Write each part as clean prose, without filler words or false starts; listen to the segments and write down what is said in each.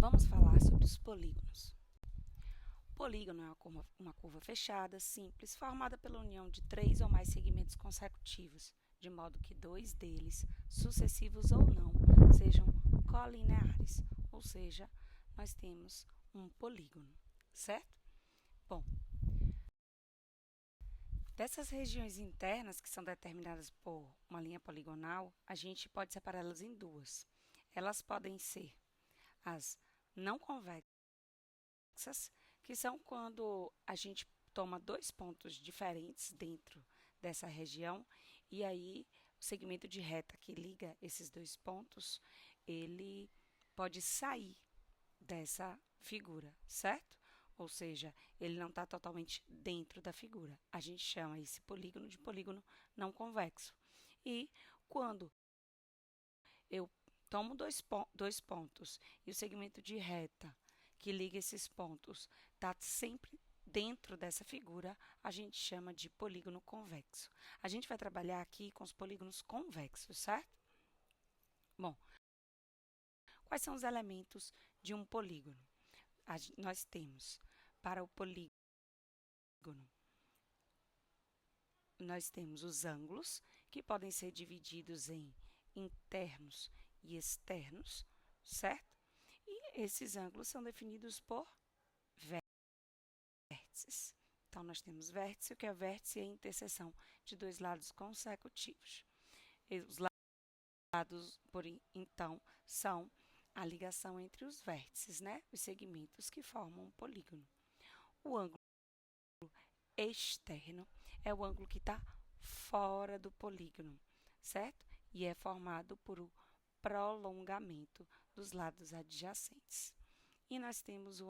Vamos falar sobre os polígonos. O polígono é uma curva fechada, simples, formada pela união de 3 ou mais segmentos consecutivos, de modo que 2 deles, sucessivos ou não, sejam colineares, ou seja, nós temos um polígono, certo? Bom, dessas regiões internas, que são determinadas por uma linha poligonal, a gente pode separá-las em duas. Elas podem ser as não convexas, que são quando a gente toma 2 pontos diferentes dentro dessa região e aí o segmento de reta que liga esses 2 pontos, ele pode sair dessa figura, certo? Ou seja, ele não está totalmente dentro da figura. A gente chama esse polígono de polígono não convexo. E quando eu tomo dois pontos e o segmento de reta que liga esses pontos está sempre dentro dessa figura, a gente chama de polígono convexo. A gente vai trabalhar aqui com os polígonos convexos, certo? Bom, quais são os elementos de um polígono? Nós temos, para o polígono, nós temos os ângulos, que podem ser divididos em internos e externos, certo? E esses ângulos são definidos por vértices. Então, nós temos vértice, o que é vértice é a interseção de 2 lados consecutivos. E os lados, então, são a ligação entre os vértices, né? Os segmentos que formam um polígono. O ângulo externo é o ângulo que está fora do polígono, certo? E é formado por o prolongamento dos lados adjacentes. E nós temos o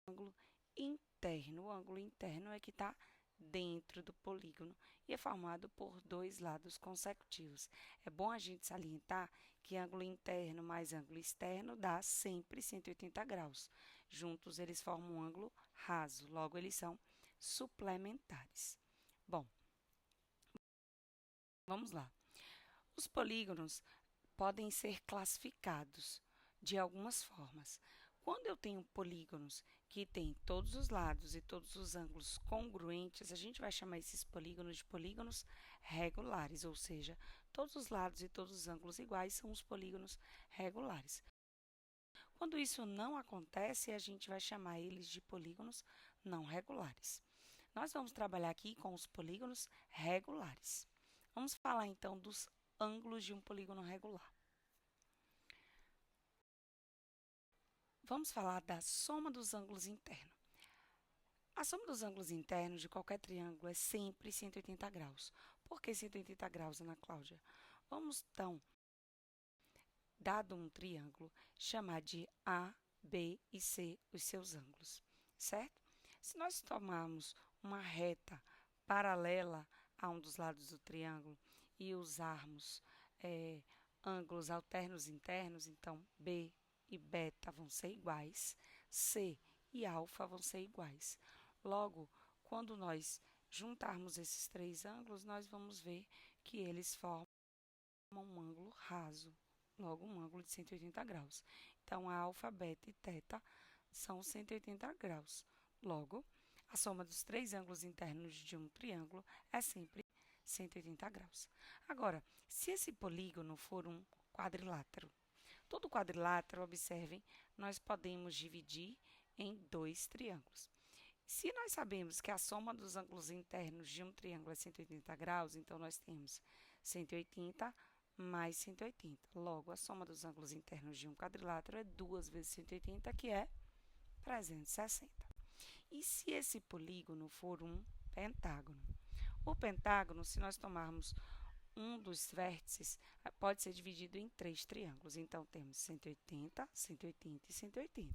ângulo interno. O ângulo interno é que está dentro do polígono e é formado por 2 lados consecutivos. É bom a gente salientar que ângulo interno mais ângulo externo dá sempre 180 graus. Juntos eles formam um ângulo raso, logo eles são suplementares. Bom, vamos lá. Os polígonos podem ser classificados de algumas formas. Quando eu tenho polígonos que têm todos os lados e todos os ângulos congruentes, a gente vai chamar esses polígonos de polígonos regulares, ou seja, todos os lados e todos os ângulos iguais são os polígonos regulares. Quando isso não acontece, a gente vai chamar eles de polígonos não regulares. Nós vamos trabalhar aqui com os polígonos regulares. Vamos falar então dos ângulos de um polígono regular. Vamos falar da soma dos ângulos internos. A soma dos ângulos internos de qualquer triângulo é sempre 180 graus. Por que 180 graus, Ana Cláudia? Vamos, então, dado um triângulo, chamar de A, B e C os seus ângulos, certo? Se nós tomarmos uma reta paralela a um dos lados do triângulo e usarmos ângulos alternos internos, então B e beta vão ser iguais, C e alfa vão ser iguais. Logo, quando nós juntarmos esses 3 ângulos, nós vamos ver que eles formam um ângulo raso, logo um ângulo de 180 graus. Então, a alfa, beta e teta são 180 graus. Logo, a soma dos 3 ângulos internos de um triângulo é sempre 180 graus. Agora, se esse polígono for um quadrilátero, todo quadrilátero, observem, nós podemos dividir em 2 triângulos. Se nós sabemos que a soma dos ângulos internos de um triângulo é 180 graus, então nós temos 180 mais 180. Logo, a soma dos ângulos internos de um quadrilátero é 2 vezes 180, que é 360. E se esse polígono for um pentágono? O pentágono, se nós tomarmos um dos vértices, pode ser dividido em 3 triângulos. Então, temos 180, 180 e 180.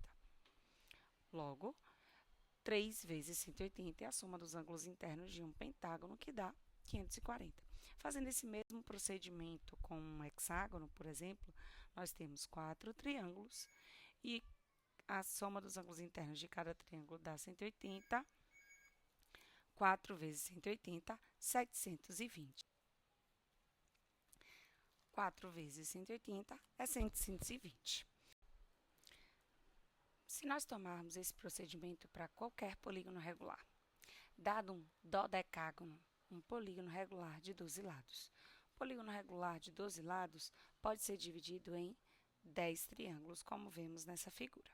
Logo, 3 vezes 180 é a soma dos ângulos internos de um pentágono, que dá 540. Fazendo esse mesmo procedimento com um hexágono, por exemplo, nós temos 4 triângulos e a soma dos ângulos internos de cada triângulo dá 180. 4 vezes 180, 720. 4 vezes 180 é 720. Se nós tomarmos esse procedimento para qualquer polígono regular, dado um dodecágono, um polígono regular de 12 lados. O polígono regular de 12 lados pode ser dividido em 10 triângulos, como vemos nessa figura.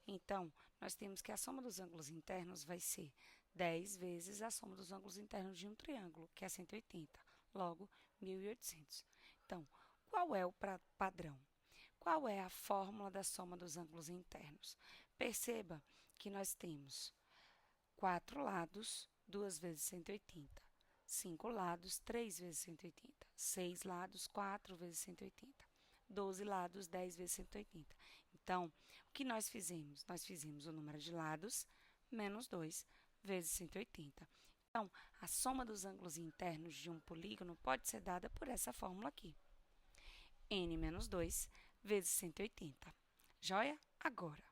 Então, nós temos que a soma dos ângulos internos vai ser 10 vezes a soma dos ângulos internos de um triângulo, que é 180, logo 1.800. Então, qual é o padrão? Qual é a fórmula da soma dos ângulos internos? Perceba que nós temos 4 lados, 2 vezes 180. 5 lados, 3 vezes 180. 6 lados, 4 vezes 180. 12 lados, 10 vezes 180. Então, o que nós fizemos? Nós fizemos o número de lados menos 2 vezes 180. Então, a soma dos ângulos internos de um polígono pode ser dada por essa fórmula aqui. N menos 2 vezes 180. Joia? Agora,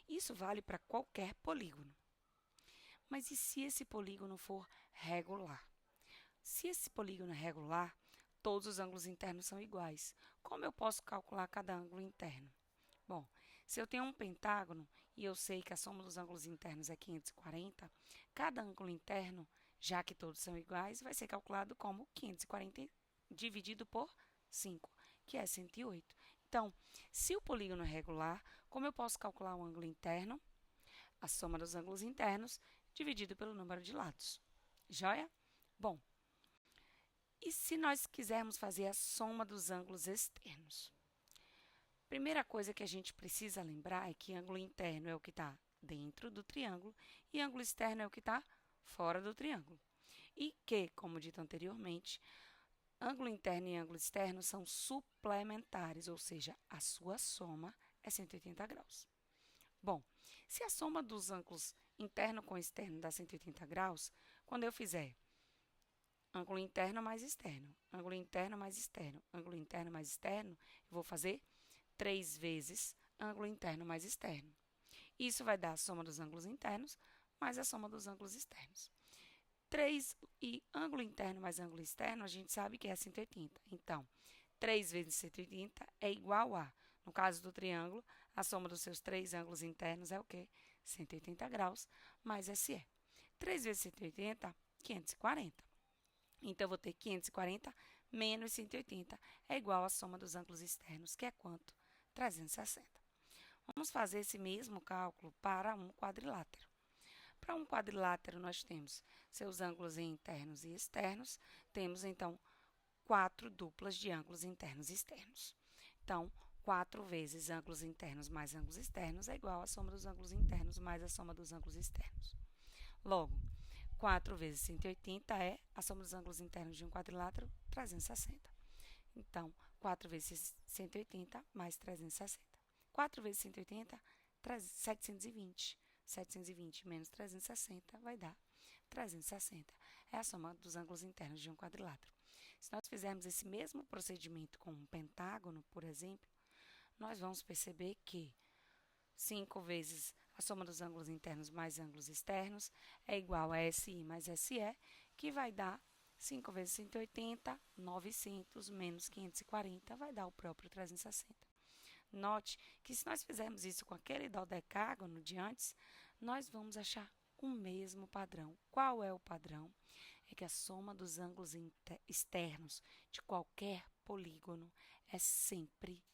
isso vale para qualquer polígono. Mas e se esse polígono for regular? Se esse polígono é regular, todos os ângulos internos são iguais. Como eu posso calcular cada ângulo interno? Bom, se eu tenho um pentágono e eu sei que a soma dos ângulos internos é 540, cada ângulo interno, já que todos são iguais, vai ser calculado como 540 dividido por 5, que é 108. Então, se o polígono é regular, como eu posso calcular o ângulo interno? A soma dos ângulos internos dividido pelo número de lados. Joia? Bom, e se nós quisermos fazer a soma dos ângulos externos? Primeira coisa que a gente precisa lembrar é que ângulo interno é o que está dentro do triângulo e ângulo externo é o que está fora do triângulo. E que, como dito anteriormente, ângulo interno e ângulo externo são suplementares, ou seja, a sua soma é 180 graus. Bom, se a soma dos ângulos interno com externo dá 180 graus, quando eu fizer ângulo interno mais externo, ângulo interno mais externo, ângulo interno mais externo, eu vou fazer 3 vezes ângulo interno mais externo. Isso vai dar a soma dos ângulos internos mais a soma dos ângulos externos. 3 e ângulo interno mais ângulo externo, a gente sabe que é 180. Então, 3 vezes 180 é igual a, no caso do triângulo, a soma dos seus 3 ângulos internos é o quê? 180 graus mais SE. 3 vezes 180, 540. Então, eu vou ter 540 menos 180 é igual à soma dos ângulos externos, que é quanto? 360. Vamos fazer esse mesmo cálculo para um quadrilátero. Para um quadrilátero, nós temos seus ângulos internos e externos. Temos, então, 4 duplas de ângulos internos e externos. Então, 4 vezes ângulos internos mais ângulos externos é igual à soma dos ângulos internos mais a soma dos ângulos externos. Logo, 4 vezes 180 é a soma dos ângulos internos de um quadrilátero, 360. Então, 4 vezes 180 mais 360. 4 vezes 180, 720. 720 menos 360 vai dar 360. É a soma dos ângulos internos de um quadrilátero. Se nós fizermos esse mesmo procedimento com um pentágono, por exemplo, nós vamos perceber que 5 vezes a soma dos ângulos internos mais ângulos externos é igual a SI mais SE, que vai dar 5 vezes 180, 900 menos 540, vai dar o próprio 360. Note que se nós fizermos isso com aquele dodecágono de antes, nós vamos achar o mesmo padrão. Qual é o padrão? É que a soma dos ângulos externos de qualquer polígono é sempre...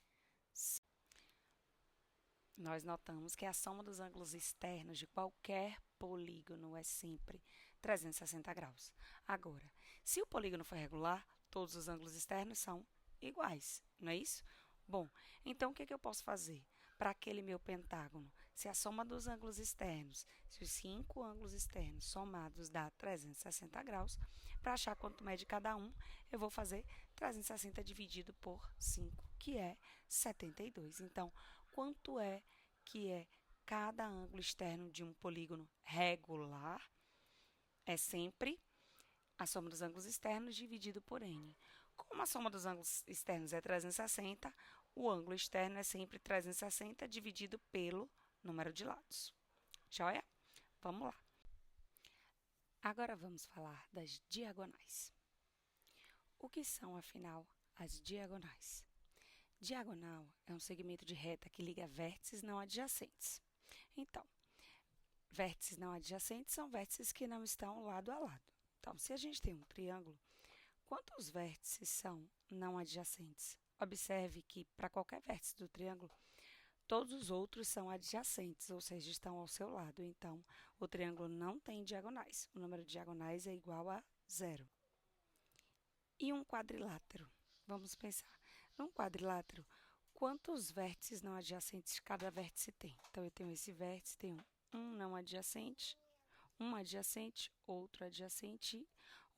Nós notamos que a soma dos ângulos externos de qualquer polígono é sempre 360 graus. Agora, se o polígono for regular, todos os ângulos externos são iguais, não é isso? Bom, então o que eu posso fazer para aquele meu pentágono? Se a soma dos ângulos externos, se os 5 ângulos externos somados dá 360 graus, para achar quanto mede cada um, eu vou fazer 360 dividido por 5, que é 72. Então, quanto é que é cada ângulo externo de um polígono regular? É sempre a soma dos ângulos externos dividido por N. Como a soma dos ângulos externos é 360, o ângulo externo é sempre 360 dividido pelo número de lados. Joia? Vamos lá. Agora vamos falar das diagonais. O que são, afinal, as diagonais? Diagonal é um segmento de reta que liga vértices não adjacentes. Então, vértices não adjacentes são vértices que não estão lado a lado. Então, se a gente tem um triângulo, quantos vértices são não adjacentes? Observe que, para qualquer vértice do triângulo, todos os outros são adjacentes, ou seja, estão ao seu lado. Então, o triângulo não tem diagonais. O número de diagonais é igual a 0. E um quadrilátero? Vamos pensar. Num quadrilátero, quantos vértices não adjacentes cada vértice tem? Então, eu tenho esse vértice, tenho um não adjacente, um adjacente, outro adjacente,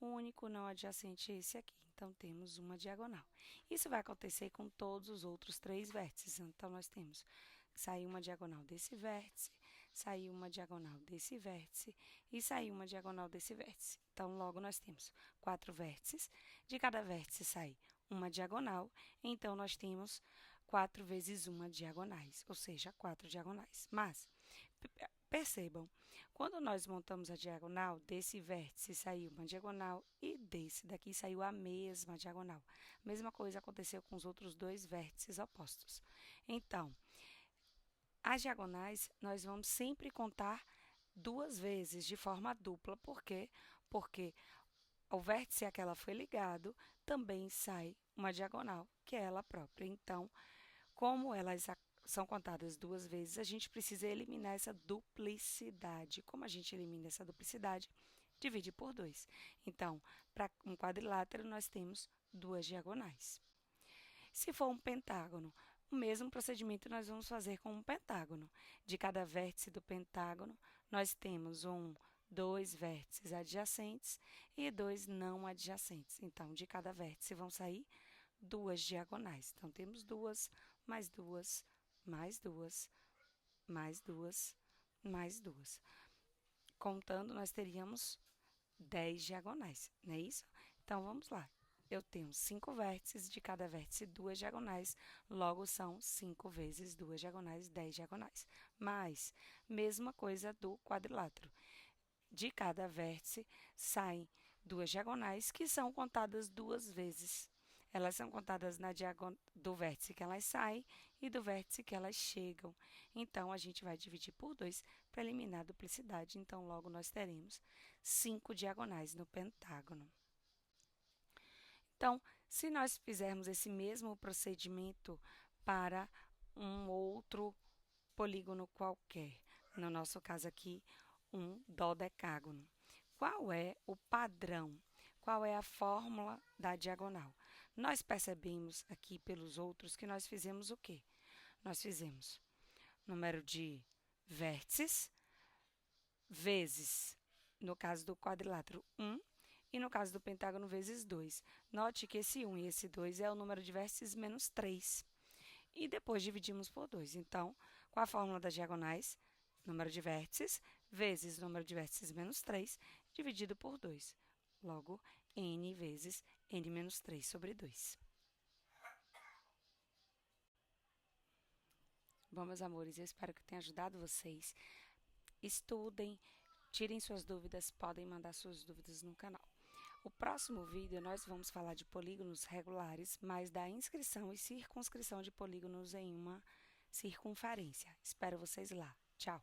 o único não adjacente é esse aqui. Então, temos uma diagonal. Isso vai acontecer com todos os outros 3 vértices. Então, nós temos que sair uma diagonal desse vértice, sair uma diagonal desse vértice e sair uma diagonal desse vértice. Então, logo, nós temos 4 vértices. De cada vértice sai uma diagonal. Então, nós temos 4 vezes 1 diagonais, ou seja, 4 diagonais. Mas, percebam, quando nós montamos a diagonal, desse vértice saiu uma diagonal e desse daqui saiu a mesma diagonal. A mesma coisa aconteceu com os outros 2 vértices opostos. Então, as diagonais nós vamos sempre contar 2 vezes de forma dupla. Por quê? Porque o vértice a que ela foi ligado também sai uma diagonal, que é ela própria. Então, como elas são contadas 2 vezes, a gente precisa eliminar essa duplicidade. Como a gente elimina essa duplicidade? Divide por 2. Então, para um quadrilátero, nós temos 2 diagonais. Se for um pentágono, o mesmo procedimento nós vamos fazer com um pentágono. De cada vértice do pentágono, nós temos 2 vértices adjacentes e 2 não adjacentes. Então, de cada vértice vão sair 2 diagonais. Então, temos 2, mais 2, mais 2, mais 2, mais 2. Contando, nós teríamos 10 diagonais, não é isso? Então, vamos lá. Eu tenho 5 vértices, de cada vértice 2 diagonais, logo são 5 vezes 2 diagonais, 10 diagonais. Mas, mesma coisa do quadrilátero. De cada vértice saem 2 diagonais, que são contadas 2 vezes. Elas são contadas na do vértice que elas saem e do vértice que elas chegam. Então, a gente vai dividir por 2 para eliminar a duplicidade. Então, logo nós teremos 5 diagonais no pentágono. Então, se nós fizermos esse mesmo procedimento para um outro polígono qualquer, no nosso caso aqui, um dodecágono, qual é o padrão? Qual é a fórmula da diagonal? Nós percebemos aqui pelos outros que nós fizemos o quê? Nós fizemos número de vértices vezes, no caso do quadrilátero, 1, e no caso do pentágono, vezes 2. Note que esse 1 e esse 2 é o número de vértices menos 3. E depois dividimos por 2. Então, com a fórmula das diagonais, número de vértices vezes número de vértices menos 3, dividido por 2. Logo, n vezes n menos 3 sobre 2. Bom, meus amores, eu espero que tenha ajudado vocês. Estudem, tirem suas dúvidas, podem mandar suas dúvidas no canal. O próximo vídeo nós vamos falar de polígonos regulares, mas da inscrição e circunscrição de polígonos em uma circunferência. Espero vocês lá. Tchau!